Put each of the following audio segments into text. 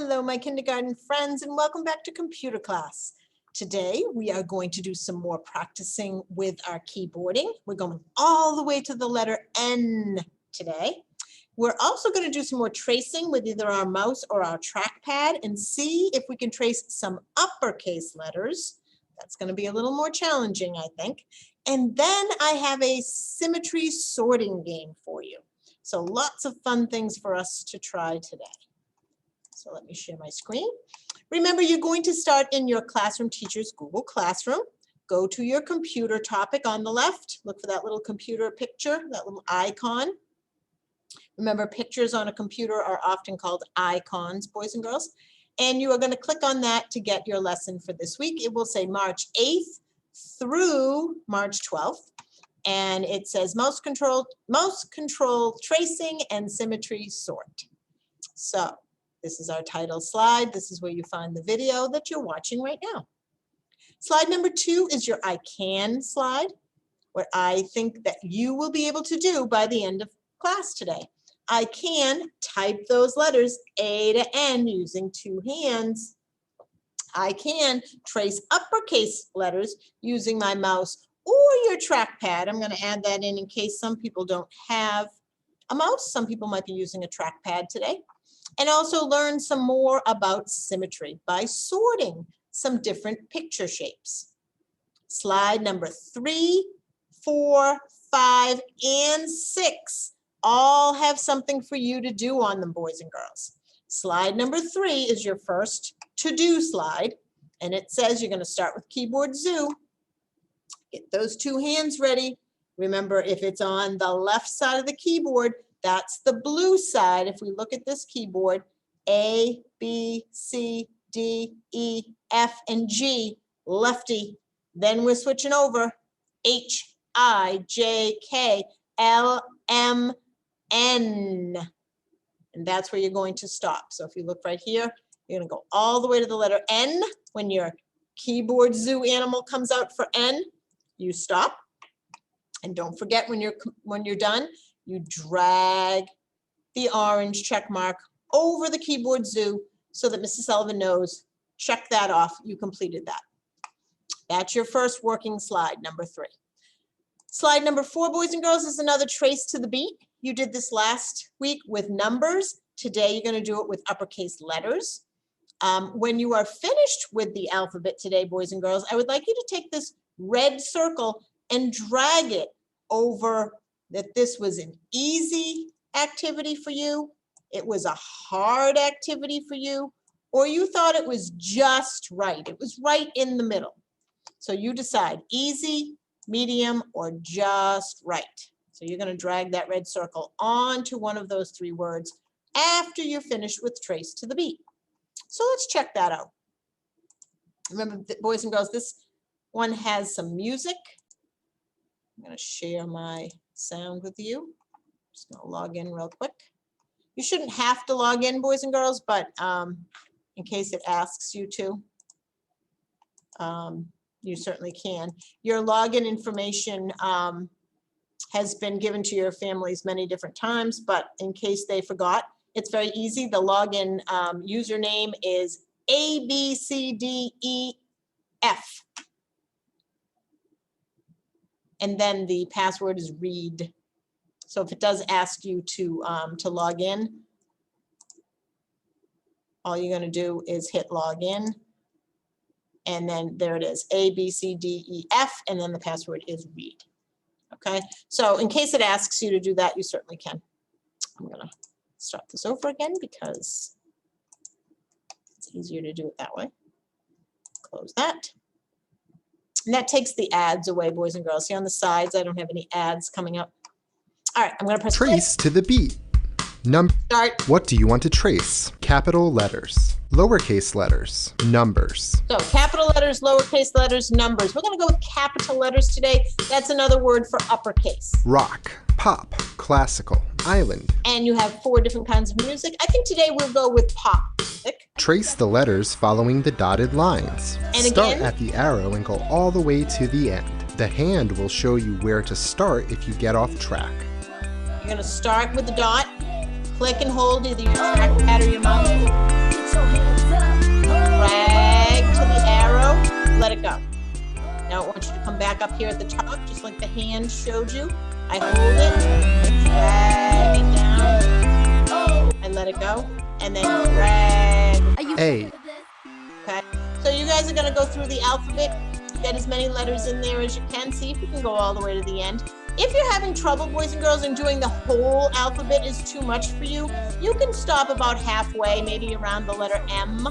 Hello, my kindergarten friends, and welcome back to computer class. Today, we are going to do some more practicing with our keyboarding. We're going all the way to the letter N today. We're also going to do some more tracing with either our mouse or our trackpad and see if we can trace some uppercase letters. That's going to be a little more challenging, I think. And then I have a symmetry sorting game for you. So lots of fun things for us to try today. So let me share my screen. Remember, you're going to start in your Classroom Teachers Google Classroom. Go to your computer topic on the left. Look for that little computer picture, that little icon. Remember, pictures on a computer are often called icons, boys and girls. And you are going to click on that to get your lesson for this week. It will say March 8th through March 12th. And it says mouse control tracing and symmetry sort. So this is our title slide. This is where you find the video that you're watching right now. Slide number 2 is your I can slide, what I think that you will be able to do by the end of class today. I can type those letters A to N using 2 hands. I can trace uppercase letters using my mouse or your trackpad. I'm going to add that in case some people don't have a mouse. Some people might be using a trackpad today. And also learn some more about symmetry by sorting some different picture shapes. Slide number 3, 4, 5, and 6 all have something for you to do on them, boys and girls. Slide number 3 is your first to-do slide, and it says you're going to start with keyboard zoo. Get those 2 hands ready. Remember, if it's on the left side of the keyboard, that's the blue side. If we look at this keyboard, A, B, C, D, E, F, and G, lefty. Then we're switching over, H, I, J, K, L, M, N. And that's where you're going to stop. So if you look right here, you're going to go all the way to the letter N. When your keyboard zoo animal comes out for N, you stop. And don't forget when you're done, you drag the orange check mark over the keyboard zoo so that Mrs. Sullivan knows, check that off, you completed that. That's your first working slide, number 3. Slide number 4, boys and girls, is another trace to the beat. You did this last week with numbers. Today, you're going to do it with uppercase letters. When you are finished with the alphabet today, boys and girls, I would like you to take this red circle and drag it over that this was an easy activity for you, it was a hard activity for you, or you thought it was just right. It was right in the middle. So you decide easy, medium, or just right. So you're going to drag that red circle onto one of those 3 words after you're finished with trace to the beat. So let's check that out. Remember, boys and girls, this one has some music. I'm going to share my sound with you. Just going to log in real quick. You shouldn't have to log in, boys and girls, but in case it asks you to, you certainly can. Your login information has been given to your families many different times, but in case they forgot, it's very easy. The login username is ABCDEF. And then the password is read. So if it does ask you to log in, all you're going to do is hit log in. And then there it is, ABCDEF, and then the password is read. Okay, so in case it asks you to do that, you certainly can. I'm going to start this over again because it's easier to do it that way. Close that. And that takes the ads away, boys and girls. See on the sides, I don't have any ads coming up. All right, I'm going to press trace play. To the beat. Start. What do you want to trace? Capital letters, lowercase letters, numbers. So capital letters, lowercase letters, numbers. We're going to go with capital letters today. That's another word for uppercase. Rock, pop, classical, island. And you have 4 different kinds of music. I think today we'll go with pop music. Trace the letters following the dotted lines. And start again, at the arrow and go all the way to the end. The hand will show you where to start if you get off track. You're going to start with the dot, click and hold either your trackpad or your mouse. come back up here at the top, just like the hand showed you. I hold it, drag it down, I let it go, and then drag. A. Okay, so you guys are gonna go through the alphabet, get as many letters in there as you can, see if you can go all the way to the end. If you're having trouble, boys and girls, and doing the whole alphabet is too much for you, you can stop about halfway, maybe around the letter M.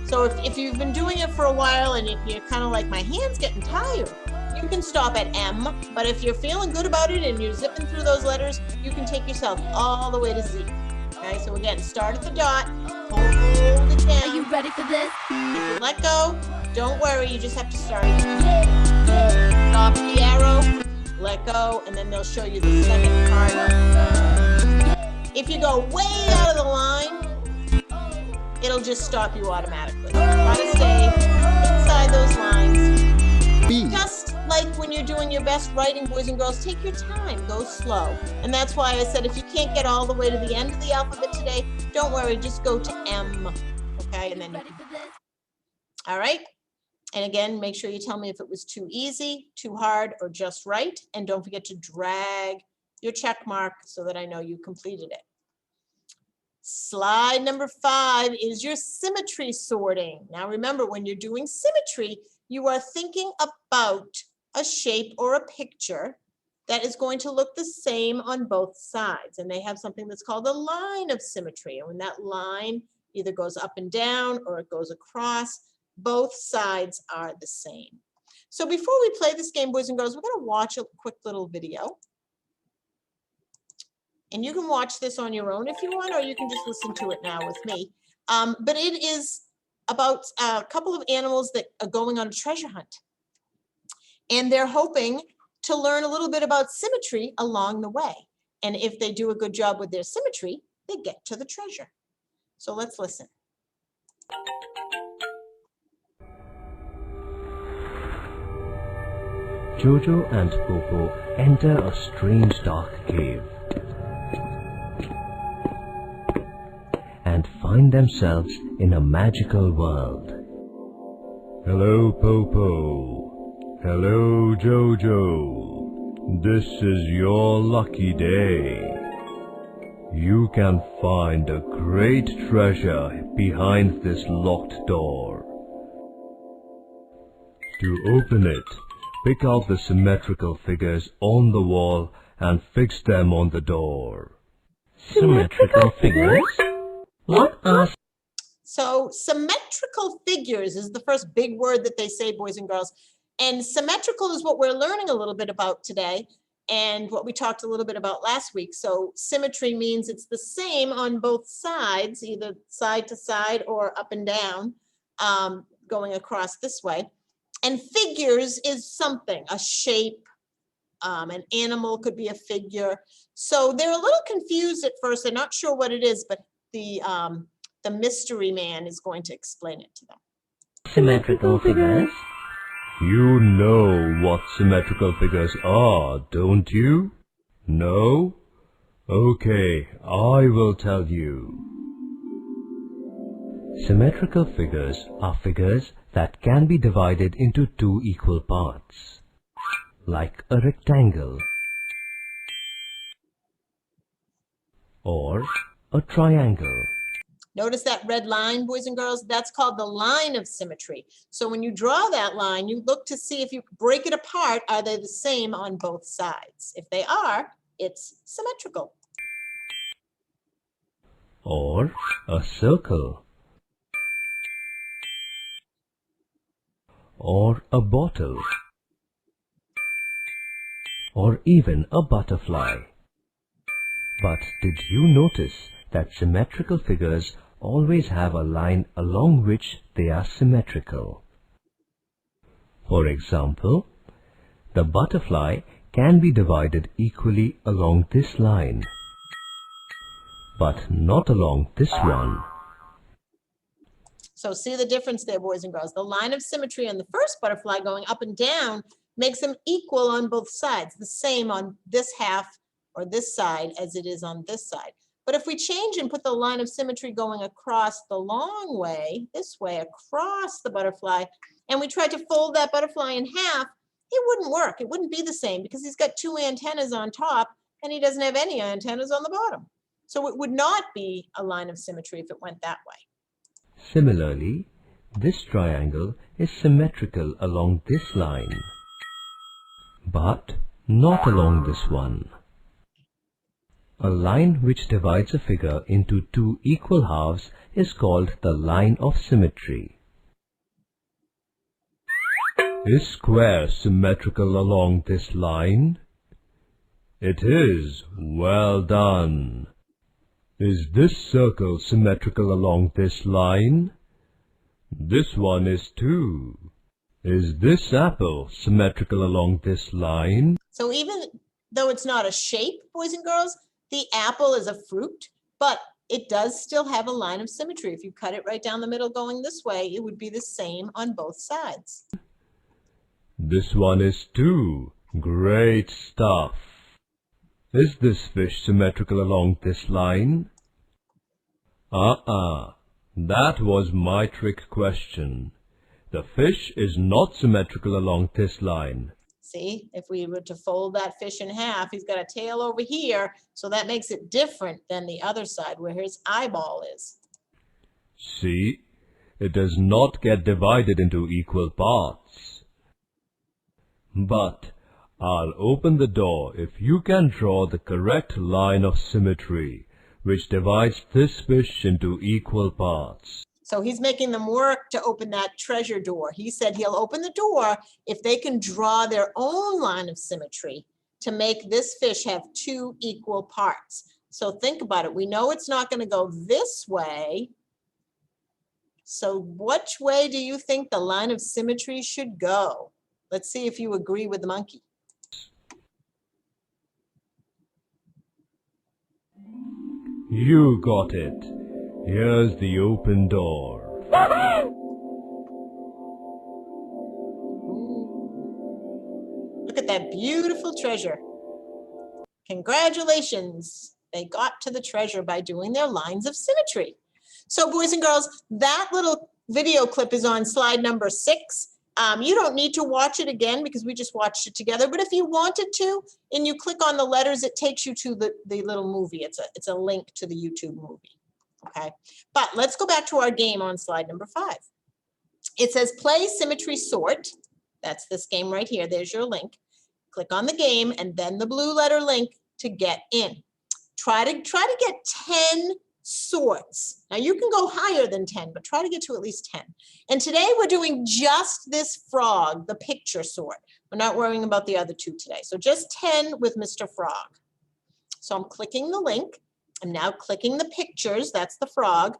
So if you've been doing it for a while and you're kind of like, my hand's getting tired, you can stop at M. But if you're feeling good about it and you're zipping through those letters, you can take yourself all the way to Z. Okay, so again, start at the dot, hold it down. Are you ready for this? If you let go, don't worry, you just have to start again. Stop the arrow, let go, and then they'll show you the second part. If you go way out of the line, it'll just stop you automatically. Try to stay inside those lines. B. Just like when you're doing your best writing, boys and girls, take your time, go slow. And that's why I said if you can't get all the way to the end of the alphabet today, don't worry, just go to M. Okay, and then you can. All right. And again, make sure you tell me if it was too easy, too hard, or just right. And don't forget to drag your check mark so that I know you completed it. Slide number 5 is your symmetry sorting. Now remember, when you're doing symmetry, you are thinking about a shape or a picture that is going to look the same on both sides. And they have something that's called a line of symmetry. And when that line either goes up and down or it goes across, both sides are the same. So before we play this game, boys and girls, we're going to watch a quick little video. And you can watch this on your own if you want, or you can just listen to it now with me. But it is about a couple of animals that are going on a treasure hunt. And they're hoping to learn a little bit about symmetry along the way. And if they do a good job with their symmetry, they get to the treasure. So let's listen. Jojo and Popo enter a strange dark cave and find themselves in a magical world. Hello, Popo. Hello, Jojo. This is your lucky day. You can find a great treasure behind this locked door. To open it, pick out the symmetrical figures on the wall and fix them on the door. Symmetrical figures? What are... So symmetrical figures is the first big word that they say, boys and girls. And symmetrical is what we're learning a little bit about today and what we talked a little bit about last week. So symmetry means it's the same on both sides, either side to side or up and down, going across this way. And figures is something, a shape, an animal could be a figure. So they're a little confused at first. They're not sure what it is, but the mystery man is going to explain it to them. Symmetrical figures? You know what symmetrical figures are, don't you? No? Okay, I will tell you. Symmetrical figures are figures that can be divided into two equal parts, like a rectangle or a triangle. Notice that red line, boys and girls? That's called the line of symmetry. So when you draw that line, you look to see if you break it apart, are they the same on both sides? If they are, it's symmetrical. Or a circle. Or a bottle. Or even a butterfly. But did you notice that symmetrical figures always have a line along which they are symmetrical? For example, the butterfly can be divided equally along this line, but not along this one. So see the difference there, boys and girls. The line of symmetry on the first butterfly going up and down makes them equal on both sides, the same on this half or this side as it is on this side. But if we change and put the line of symmetry going across the long way, this way, across the butterfly, and we try to fold that butterfly in half, it wouldn't work. It wouldn't be the same because he's got two antennas on top and he doesn't have any antennas on the bottom. So it would not be a line of symmetry if it went that way. Similarly, this triangle is symmetrical along this line, but not along this one. A line which divides a figure into two equal halves is called the line of symmetry. Is square symmetrical along this line? It is. Well done. Is this circle symmetrical along this line? This one is too. Is this apple symmetrical along this line? So even though it's not a shape, boys and girls, the apple is a fruit, but it does still have a line of symmetry. If you cut it right down the middle going this way, it would be the same on both sides. This one is too. Great stuff. Is this fish symmetrical along this line? That was my trick question. The fish is not symmetrical along this line. See, if we were to fold that fish in half, he's got a tail over here, so that makes it different than the other side where his eyeball is. See, it does not get divided into equal parts. But I'll open the door if you can draw the correct line of symmetry, which divides this fish into equal parts. So he's making them work to open that treasure door. He said he'll open the door if they can draw their own line of symmetry to make this fish have two equal parts. So think about it. We know it's not going to go this way. So which way do you think the line of symmetry should go? Let's see if you agree with the monkey. You got it. Here's the open door. Look at that beautiful treasure. Congratulations. They got to the treasure by doing their lines of symmetry. So boys and girls, that little video clip is on slide number 6. You don't need to watch it again because we just watched it together. But if you wanted to, and you click on the letters, it takes you to the little movie. It's a link to the YouTube movie. Okay, but let's go back to our game on slide number 5. It says play symmetry sort. That's this game right here. There's your link. Click on the game and then the blue letter link to get in. Try to get 10 sorts. Now you can go higher than 10, but try to get to at least 10. And today we're doing just this frog, the picture sort. We're not worrying about the other 2 today. So just 10 with Mr. Frog. So I'm clicking the link. I'm now clicking the pictures. That's the frog.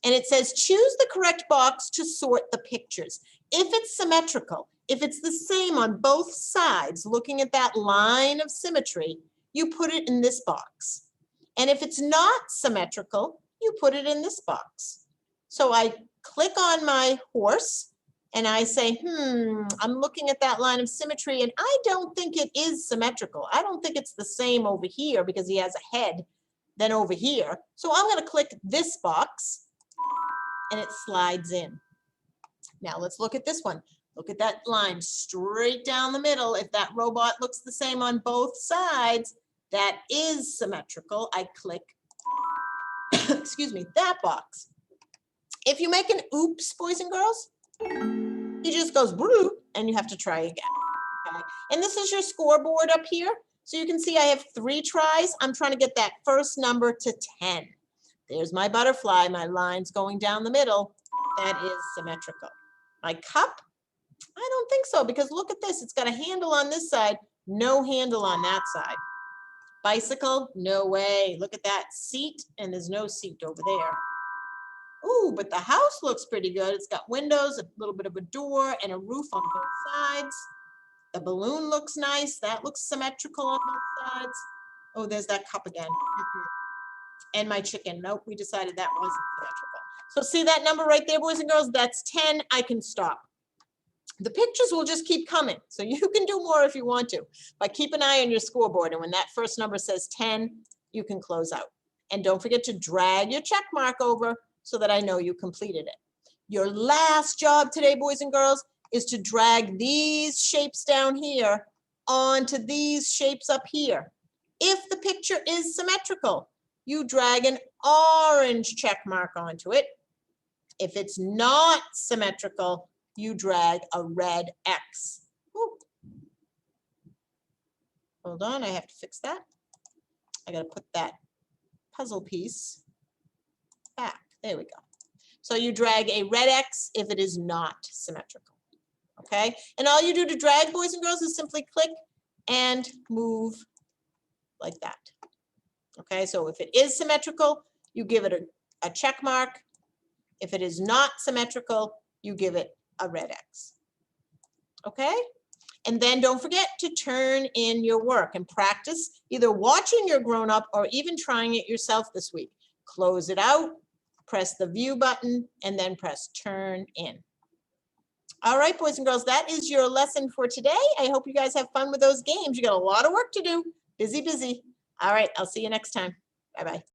And it says choose the correct box to sort the pictures. If it's symmetrical, if it's the same on both sides, looking at that line of symmetry, you put it in this box. And if it's not symmetrical, you put it in this box. So I click on my horse and I say, I'm looking at that line of symmetry and I don't think it is symmetrical. I don't think it's the same over here because he has a head than over here. So I'm going to click this box and it slides in. Now let's look at this one. Look at that line straight down the middle. If that robot looks the same on both sides, that is symmetrical. I click, excuse me, that box. If you make an oops, boys and girls, he just goes blue and you have to try again. Okay? And this is your scoreboard up here. So you can see I have 3 tries. I'm trying to get that first number to 10. There's my butterfly. My line's going down the middle. That is symmetrical. My cup, I don't think so because look at this. It's got a handle on this side, no handle on that side. Bicycle, no way. Look at that seat and there's no seat over there. Ooh, but the house looks pretty good. It's got windows, a little bit of a door, and a roof on both sides. The balloon looks nice. That looks symmetrical on both sides. Oh, there's that cup again. And my chicken. Nope, we decided that wasn't symmetrical. So see that number right there, boys and girls? That's 10. I can stop. The pictures will just keep coming. So you can do more if you want to. But keep an eye on your scoreboard. And when that first number says 10, you can close out. And don't forget to drag your check mark over so that I know you completed it. Your last job today, boys and girls, is to drag these shapes down here onto these shapes up here. If the picture is symmetrical, you drag an orange check mark onto it. If it's not symmetrical, you drag a red X. Ooh. Hold on, I have to fix that. I gotta put that puzzle piece back. There we go. So you drag a red X if it is not symmetrical. Okay, and all you do to drag, boys and girls, is simply click and move like that. Okay, so if it is symmetrical, you give it a check mark. If it is not symmetrical, you give it a red X. Okay, and then don't forget to turn in your work and practice either watching your grown-up or even trying it yourself this week. Close it out, press the view button, and then press turn in. All right, boys and girls, that is your lesson for today. I hope you guys have fun with those games. You got a lot of work to do. Busy, busy. All right, I'll see you next time. Bye-bye.